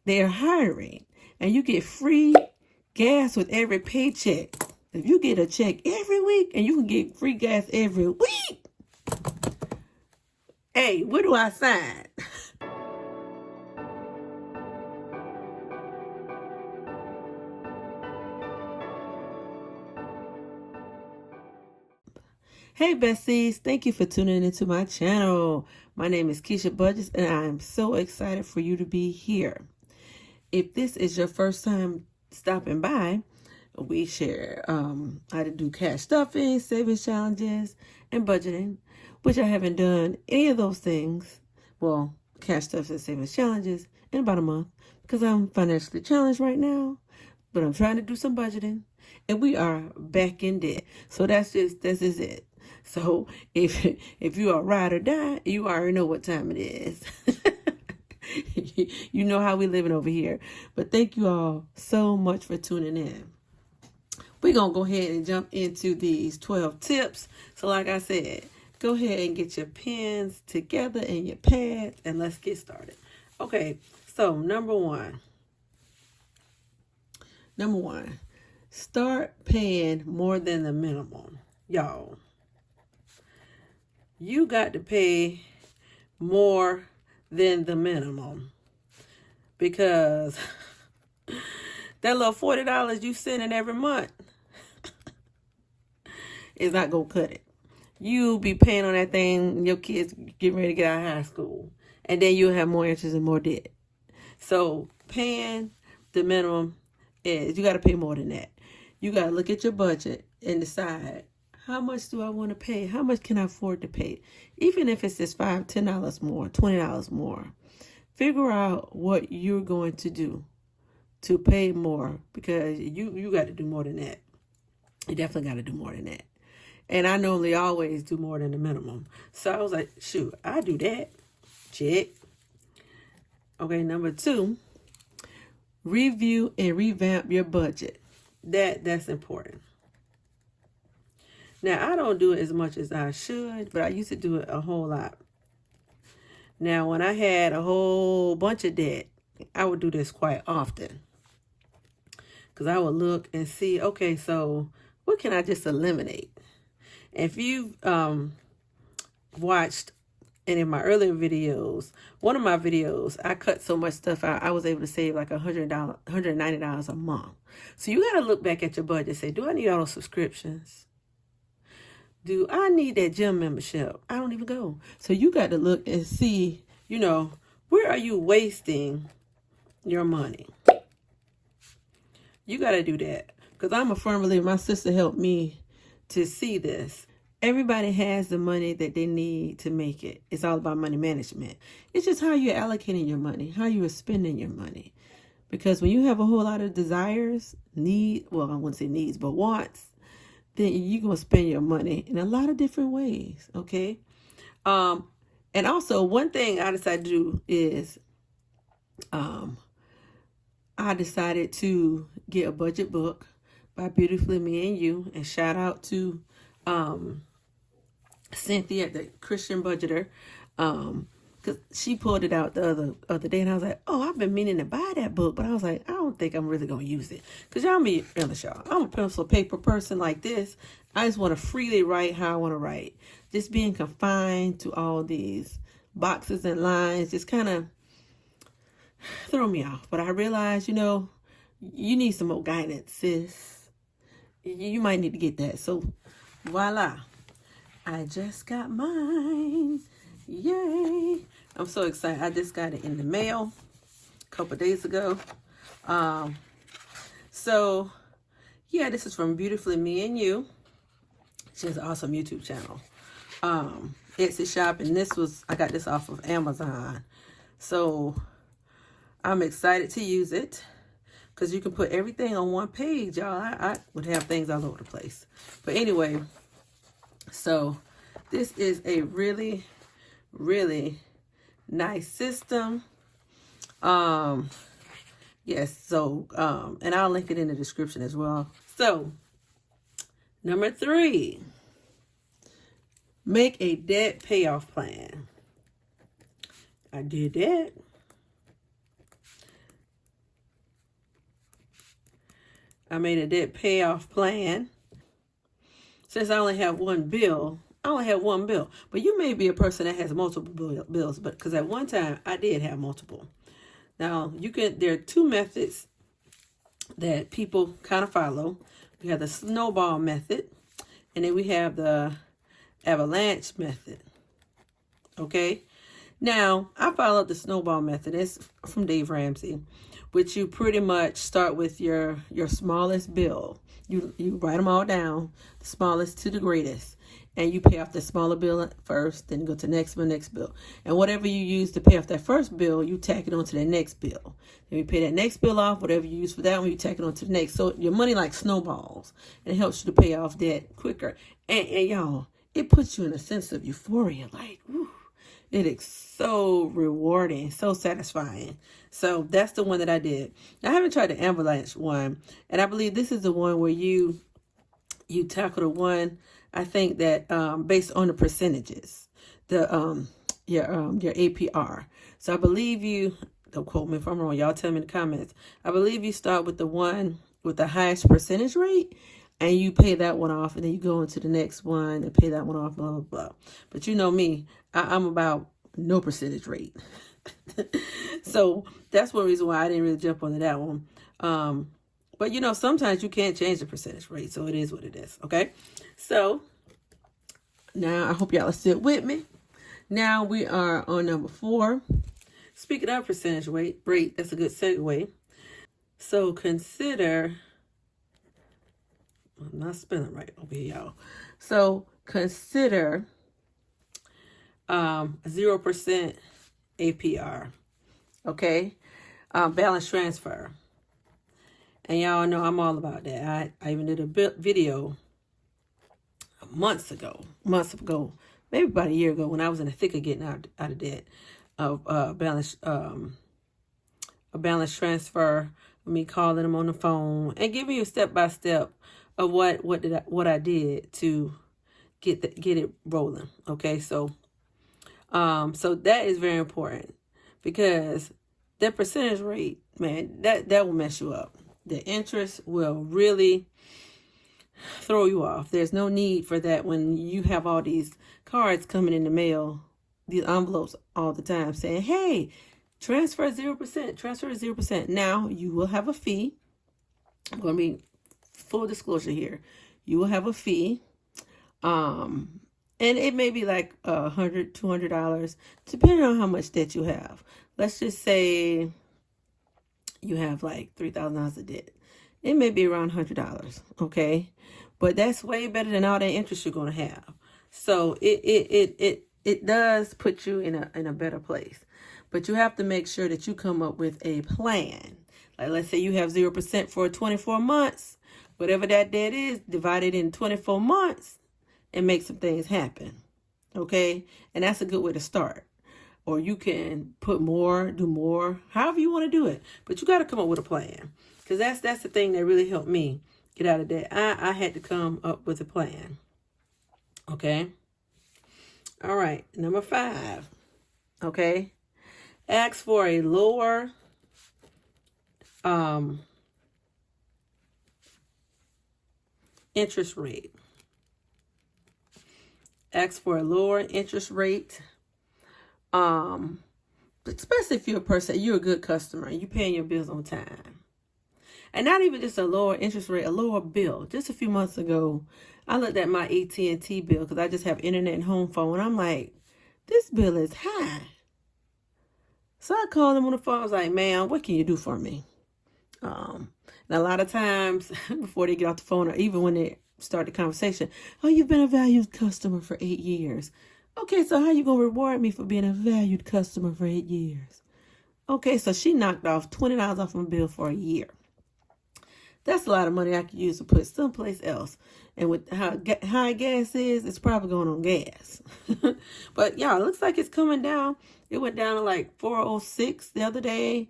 they're hiring, and you get free gas with every paycheck. If you get a check every week and you can get free gas every week, hey, where do I sign? Hey besties, thank you for tuning into my channel. My name is KeychaBudgets and I am so excited for you to be here. If this is your first time stopping by, we share how to do cash stuffing, savings challenges, and budgeting, which I haven't done any of those things, well, cash stuffing and savings challenges, in about a month because I'm financially challenged right now, but I'm trying to do some budgeting and we are back in debt. So this is it. So if you are ride or die, you already know what time it is. You know how we living over here. But thank you all so much for tuning in. We're going to go ahead and jump into these 12 tips. So like I said, go ahead and get your pens together and your pads and let's get started. Okay, so number one, start paying more than the minimum. Y'all, you got to pay more than the minimum because that little $40 you sending every month is not going to cut it. You'll be paying on that thing, your kids getting ready to get out of high school, and then you'll have more interest and more debt. So paying the minimum is, you got to pay more than that. You got to look at your budget and decide, how much do I want to pay? How much can I afford to pay? Even if it's just $5, $10 more, $20 more. Figure out what you're going to do to pay more because you got to do more than that. You definitely got to do more than that. And I normally always do more than the minimum. So I was like, shoot, I do that. Check. Okay, number 2, review and revamp your budget. That's important. Now, I don't do it as much as I should, but I used to do it a whole lot. Now, when I had a whole bunch of debt, I would do this quite often. Because I would look and see, okay, so what can I just eliminate? If you've watched any of my earlier videos, one of my videos, I cut so much stuff out, I was able to save like $190 a month. So you got to look back at your budget and say, do I need all those subscriptions? Do I need that gym membership? I don't even go. So you got to look and see, where are you wasting your money? You got to do that. Because I'm a firm believer. My sister helped me to see this. Everybody has the money that they need to make it. It's all about money management. It's just how you're allocating your money, how you are spending your money. Because when you have a whole lot of desires, I wouldn't say needs, but wants, then you're going to spend your money in a lot of different ways, okay? And also, one thing I decided to do is I decided to get a budget book by Beautifully Me and You. And shout out to Cynthia, the Christian budgeter, because she pulled it out the other day. And I was like, oh, I've been meaning to buy that book. But I was like, I don't think I'm really going to use it. Because y'all be honest, y'all. I'm a pencil paper person like this. I just want to freely write how I want to write. Just being confined to all these boxes and lines just kind of throw me off. But I realized, you need some more guidance, sis. You might need to get that. So, voila. I just got mine. Yay. I'm so excited. I just got it in the mail a couple of days ago. So, yeah, this is from Beautifully Me and You. She has an awesome YouTube channel. Etsy shop, and I got this off of Amazon. So, I'm excited to use it because you can put everything on one page, y'all. I would have things all over the place. But anyway, so this is a really, really nice system. Yes, so, and I'll link it in the description as well. So, number 3, make a debt payoff plan. I did that. I made a debt payoff plan. Since I only have one bill, but you may be a person that has multiple bills, but because at one time I did have multiple. Now there are two methods that people kind of follow. We have the snowball method, and then we have the avalanche method. Okay. Now, I followed the snowball method. It's from Dave Ramsey, which you pretty much start with your smallest bill. You write them all down, the smallest to the greatest, and you pay off the smaller bill first, then go to the next bill. And whatever you use to pay off that first bill, you tack it on to the next bill. Then you pay that next bill off, whatever you use for that one, you tack it on to the next. So your money like snowballs, and it helps you to pay off debt quicker. And y'all, it puts you in a sense of euphoria, like, whew. It is so rewarding, so satisfying. So that's the one that I did. I haven't tried the avalanche one, and I believe this is the one where you tackle the one, I think that based on the percentages, your APR. So I believe you, don't quote me if I'm wrong, y'all tell me in the comments. I believe you start with the one with the highest percentage rate, and you pay that one off, and then you go into the next one and pay that one off, blah, blah, blah. But you know me, I'm about no percentage rate. So that's one reason why I didn't really jump onto that one. But you know, sometimes you can't change the percentage rate, so it is what it is, okay? So now I hope y'all are still with me. Now we are on number 4. Speaking of percentage rate, that's a good segue. So consider... I'm not spelling right over here, y'all. So consider 0% APR, okay? Balance transfer. And y'all know I'm all about that. I even did a video months ago, maybe about a year ago, when I was in the thick of getting out of debt, of a balance transfer, me calling them on the phone and giving you a step-by-step of what I did to get it rolling. Okay, so that is very important, because that percentage rate, man, that will mess you up. The interest will really throw you off. There's no need for that when you have all these cards coming in the mail, these envelopes all the time saying, hey, transfer 0%, transfer 0%. Now you will have a fee. I'm going to be full disclosure here. You will have a fee. And it may be like $100, $200, depending on how much debt you have. Let's just say you have like $3,000 of debt. It may be around $100, okay? But that's way better than all that interest you're going to have. So it does put you in a better place. But you have to make sure that you come up with a plan. Like, let's say you have 0% for 24 months. Whatever that debt is, divide it in 24 months and make some things happen. Okay? And that's a good way to start. Or you can put more, do more, however you want to do it. But you got to come up with a plan. Because that's the thing that really helped me get out of debt. I had to come up with a plan. Okay? All right. Number 5. Okay? Ask for a lower interest rate. Ask for a lower interest rate. Especially if you're a good customer and you're paying your bills on time. And not even just a lower interest rate, a lower bill. Just a few months ago, I looked at my AT&T bill because I just have internet and home phone. And I'm like, this bill is high. So I called them on the phone. I was like, ma'am, what can you do for me? And a lot of times before they get off the phone, or even when they start the conversation, oh, you've been a valued customer for 8 years. Okay, so how you going to reward me for being a valued customer for 8 years? Okay, so she knocked off $20 off my bill for a year. That's a lot of money I could use to put someplace else. And with how high gas is, it's probably going on gas. But yeah, it looks like it's coming down. It went down to like 406 the other day.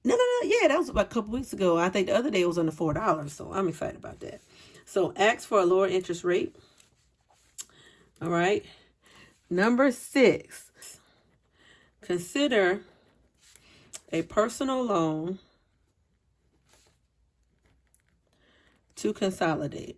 No. Yeah, that was about a couple weeks ago. I think the other day it was under $4. So I'm excited about that. So ask for a lower interest rate. All right. Number 6. Consider a personal loan to consolidate.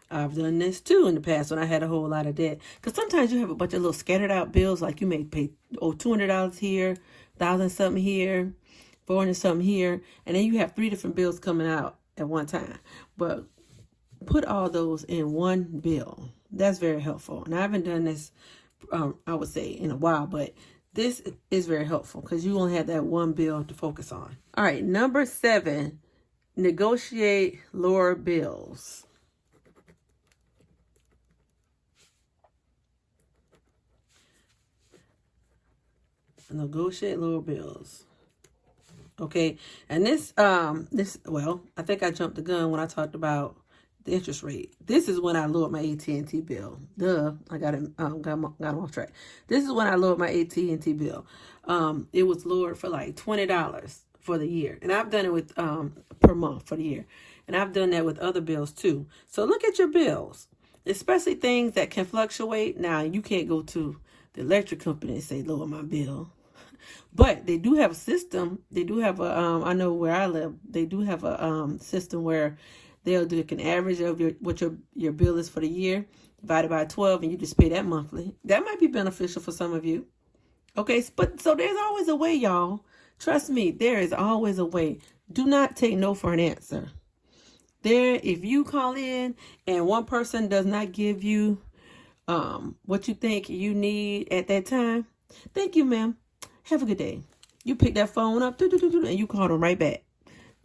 I've done this too in the past when I had a whole lot of debt. Because sometimes you have a bunch of little scattered out bills, like you may pay $200 here, 1,000 something here, 400 something here, and then you have 3 different bills coming out at one time. But put all those in one bill. That's very helpful. And I haven't done this, I would say, in a while, but this is very helpful because you only have that one bill to focus on. All right, number 7, negotiate lower bills. Negotiate lower bills. Okay, and this, well, I think I jumped the gun when I talked about the interest rate. This is when I lowered my AT&T bill. Duh, I got off track. This is when I lowered my AT&T bill. It was lowered for like $20 for the year, and I've done it with per month for the year, and I've done that with other bills too. So look at your bills, especially things that can fluctuate. Now you can't go to the electric company and say lower my bill. But they do have a system. They do have a, I know where I live, they do have a system where they'll do like an average of what your bill is for the year, divided by 12, and you just pay that monthly. That might be beneficial for some of you. Okay, but so there's always a way, y'all. Trust me, there is always a way. Do not take no for an answer. If you call in and one person does not give you what you think you need at that time, thank you, ma'am. Have a good day. You pick that phone up, and you call them right back.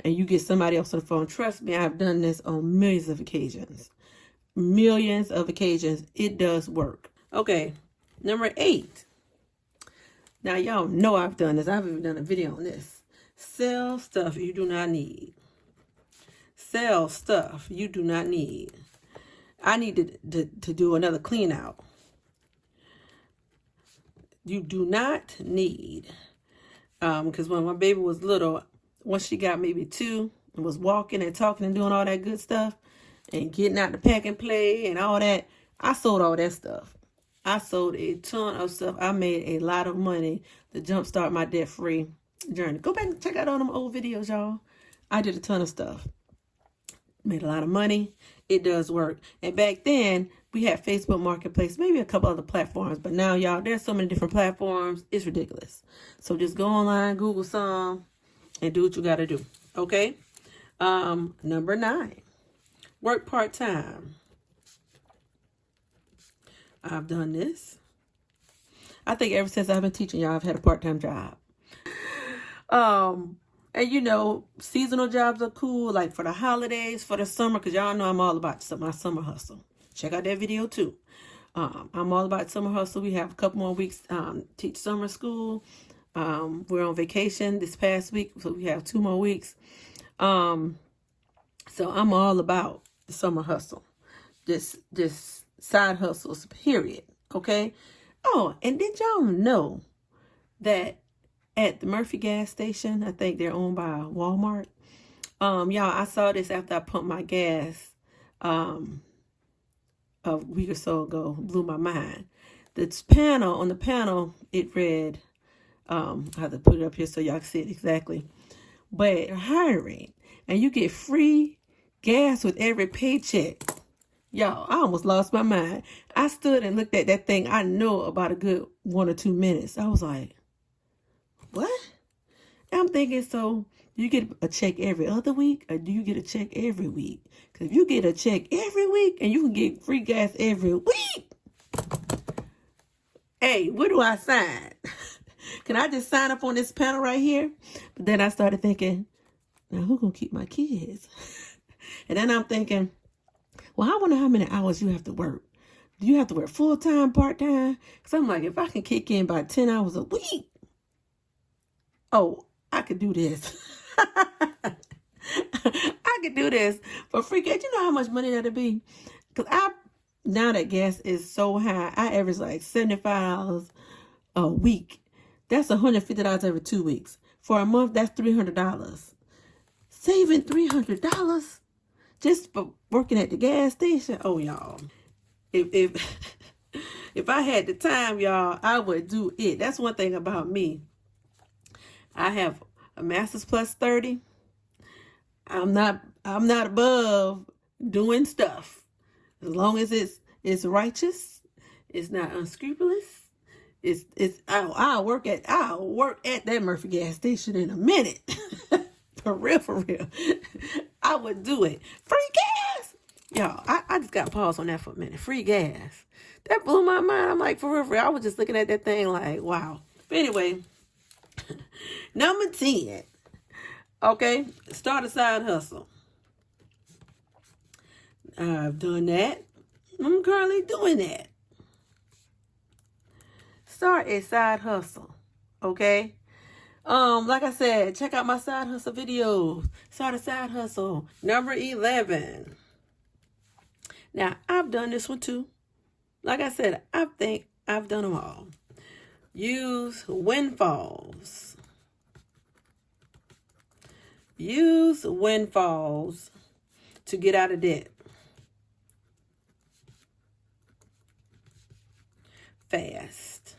And you get somebody else on the phone. Trust me, I've done this on millions of occasions. Millions of occasions. It does work. Okay, number 8. Now, y'all know I've done this. I've even done a video on this. Sell stuff you do not need. Sell stuff you do not need. I need to do another clean out. You do not need, because when my baby was little, once she got maybe 2 and was walking and talking and doing all that good stuff and getting out the pack and play and all that, I sold all that stuff. I sold a ton of stuff. I made a lot of money to jumpstart my debt-free journey. Go back and check out all them old videos, y'all. I did a ton of stuff. Made a lot of money. It does work. And back then, we had Facebook Marketplace, maybe a couple other platforms. But now, y'all, there's so many different platforms. It's ridiculous. So just go online, Google some, and do what you got to do. Okay? Number 9. Work part-time. I've done this. I think ever since I've been teaching y'all, I've had a part-time job. And you know, seasonal jobs are cool, like for the holidays, for the summer, because y'all know I'm all about my summer hustle. Check out that video too. I'm all about summer hustle. We have a couple more weeks teach summer school. We're on vacation this past week, so we have 2 more weeks. So I'm all about the summer hustle. Just side hustles, period. Okay? Oh, and did y'all know that at the Murphy gas station, I think they're owned by Walmart. Y'all, I saw this after I pumped my gas a week or so ago. Blew my mind. On the panel, it read, I have to put it up here so y'all can see it exactly. But hiring, and you get free gas with every paycheck. Y'all, I almost lost my mind. I stood and looked at that thing. I know about a good 1 or 2 minutes. I was like, what? And I'm thinking, so do you get a check every other week, or do you get a check every week? Because if you get a check every week and you can get free gas every week, hey, where do I sign? Can I just sign up on this panel right here? But then I started thinking, now who's going to keep my kids? And then I'm thinking, well, I wonder how many hours you have to work. Do you have to work full-time, part-time? Because I'm like, if I can kick in by 10 hours a week, oh, I could do this. I could do this for free. You know how much money that'd be? Because now that gas is so high, I average like $75 a week. That's $150 every 2 weeks. For a month, that's $300. Saving $300 just for working at the gas station. Oh, y'all. If I had the time, y'all, I would do it. That's one thing about me. I have a master's plus 30. I'm not above doing stuff. As long as it's righteous, it's not unscrupulous. I'll work at that Murphy gas station in a minute. For real. I would do it. Free gas. Y'all, I just got paused on that for a minute. Free gas. That blew my mind. I'm like, for real. I was just looking at that thing like, wow. But anyway, number 10. Okay, start a side hustle. I've done that. I'm currently doing that. Start a side hustle. Okay. Like I said, check out my side hustle videos. Start a side hustle. Number 11. Now, I've done this one too. Like I said, I think I've done them all. Use windfalls. Use windfalls to get out of debt. Fast.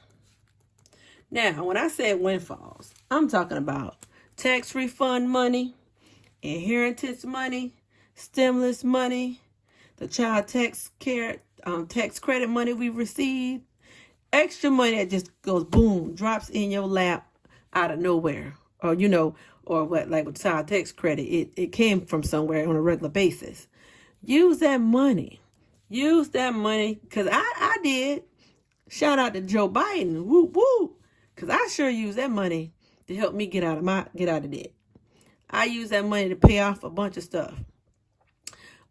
Now, when I say windfalls, I'm talking about tax refund money, inheritance money, stimulus money, the child tax credit money we received, extra money that just goes boom, drops in your lap out of nowhere, or or what, like with child tax credit, it came from somewhere on a regular basis. Use that money. Use that money, because I did. Shout out to Joe Biden. Woo woo. Because I sure use that money to help me get out of debt. I use that money to pay off a bunch of stuff.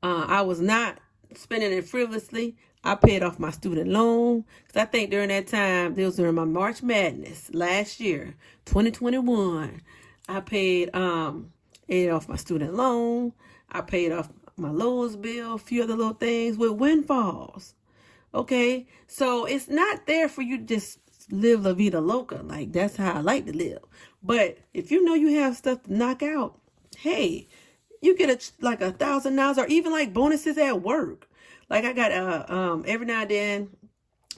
I was not spending it frivolously. I paid off my student loan. Because I think during that time, it was during my March Madness last year, 2021. I paid off my student loan. I paid off my Lowe's bill, a few other little things with windfalls. Okay, so it's not there for you to just live la vida loca. Like, that's how I like to live. But if you know you have stuff to knock out, hey, you get like $1,000 or even like bonuses at work. Like I got every now and then.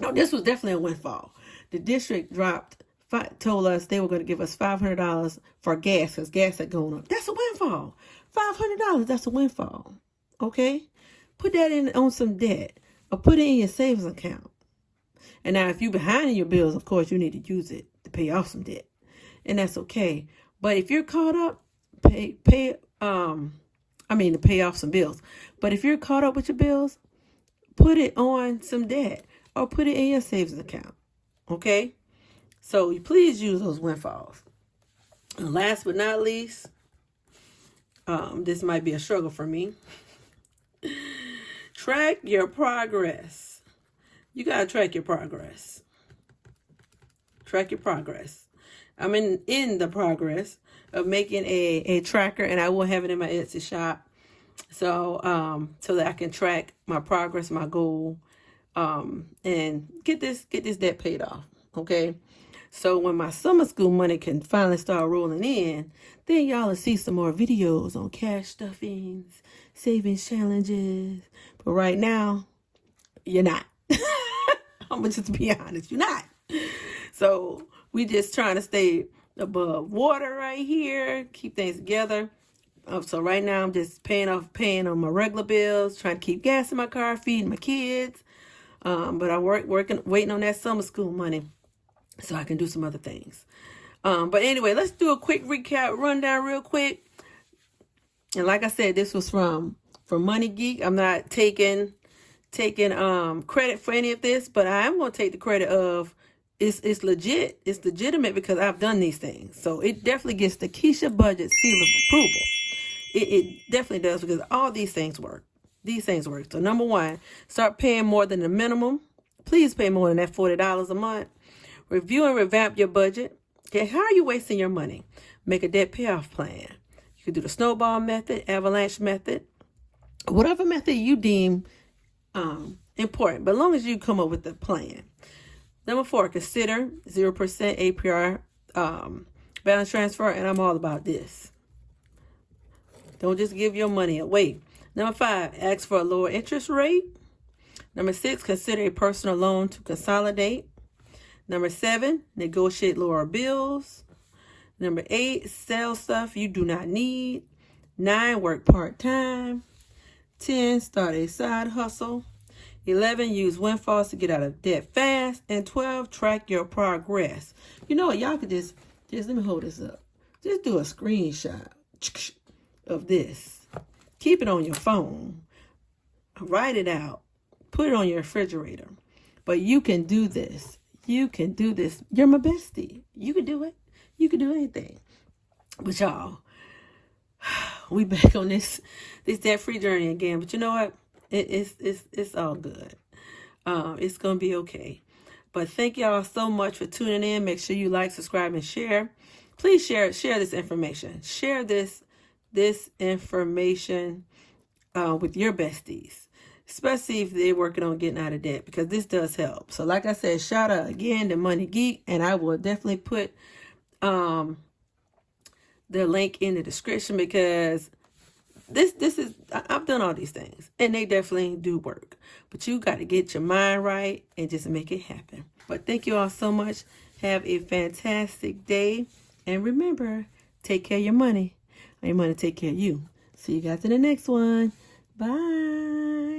No, this was definitely a windfall. The district told us they were going to give us $500 for gas, because gas had gone up. That's a windfall. $500. That's a windfall. Okay, put that in on some debt. Or put it in your savings account. And now if you're behind in your bills, of course, you need to use it to pay off some debt. And that's okay. But if you're caught up, to pay off some bills. But if you're caught up with your bills, put it on some debt or put it in your savings account. Okay? So please use those windfalls. And last but not least, this might be a struggle for me. Track your progress. You got to track your progress. Track your progress. I'm in the progress of making a tracker, and I will have it in my Etsy shop. So that I can track my progress, my goal, and get this debt paid off. Okay. So when my summer school money can finally start rolling in, then y'all will see some more videos on cash stuffings, savings challenges. But right now, you're not. I'm going to just be honest, you're not. So we just trying to stay above water right here, keep things together. So right now I'm just paying on my regular bills, trying to keep gas in my car, feeding my kids. But I'm waiting on that summer school money so I can do some other things. But anyway, let's do a quick recap, rundown real quick. And like I said, this was from Money Geek. I'm not taking credit for any of this, but I am going to take the credit of it's legit. It's legitimate because I've done these things. So it definitely gets the KeychaBudgets seal of approval. It definitely does, because all these things work. These things work. So number 1, start paying more than the minimum. Please pay more than that $40 a month. Review and revamp your budget. Okay, how are you wasting your money? Make a debt payoff plan. You can do the snowball method, avalanche method, whatever method you deem important, but as long as you come up with a plan. Number 4, consider 0% APR balance transfer, and I'm all about this. Don't just give your money away. Number 5, ask for a lower interest rate. Number 6, consider a personal loan to consolidate. Number 7, negotiate lower bills. Number 8, sell stuff you do not need. 9, work part-time. 10, start a side hustle. 11, use windfalls to get out of debt fast. And 12, track your progress. You know what? Y'all could just let me hold this up. Just do a screenshot of this. Keep it on your phone. Write it out. Put it on your refrigerator. But you can do this. You can do this. You're my bestie. You can do it. You can do anything. But y'all, we back on this debt-free journey again. But you know what? It's all good. It's gonna be okay. But thank y'all so much for tuning in. Make sure you like, subscribe, and share. Please share this information. Share this information with your besties, especially if they're working on getting out of debt, because this does help. So like I said, shout out again to Money Geek, and I will definitely put the link in the description, because this is, I've done all these things and they definitely do work, but you got to get your mind right and just make it happen. But thank you all so much. Have a fantastic day, and remember, take care of your money, and your money take care of you. See you guys in the next one. Bye.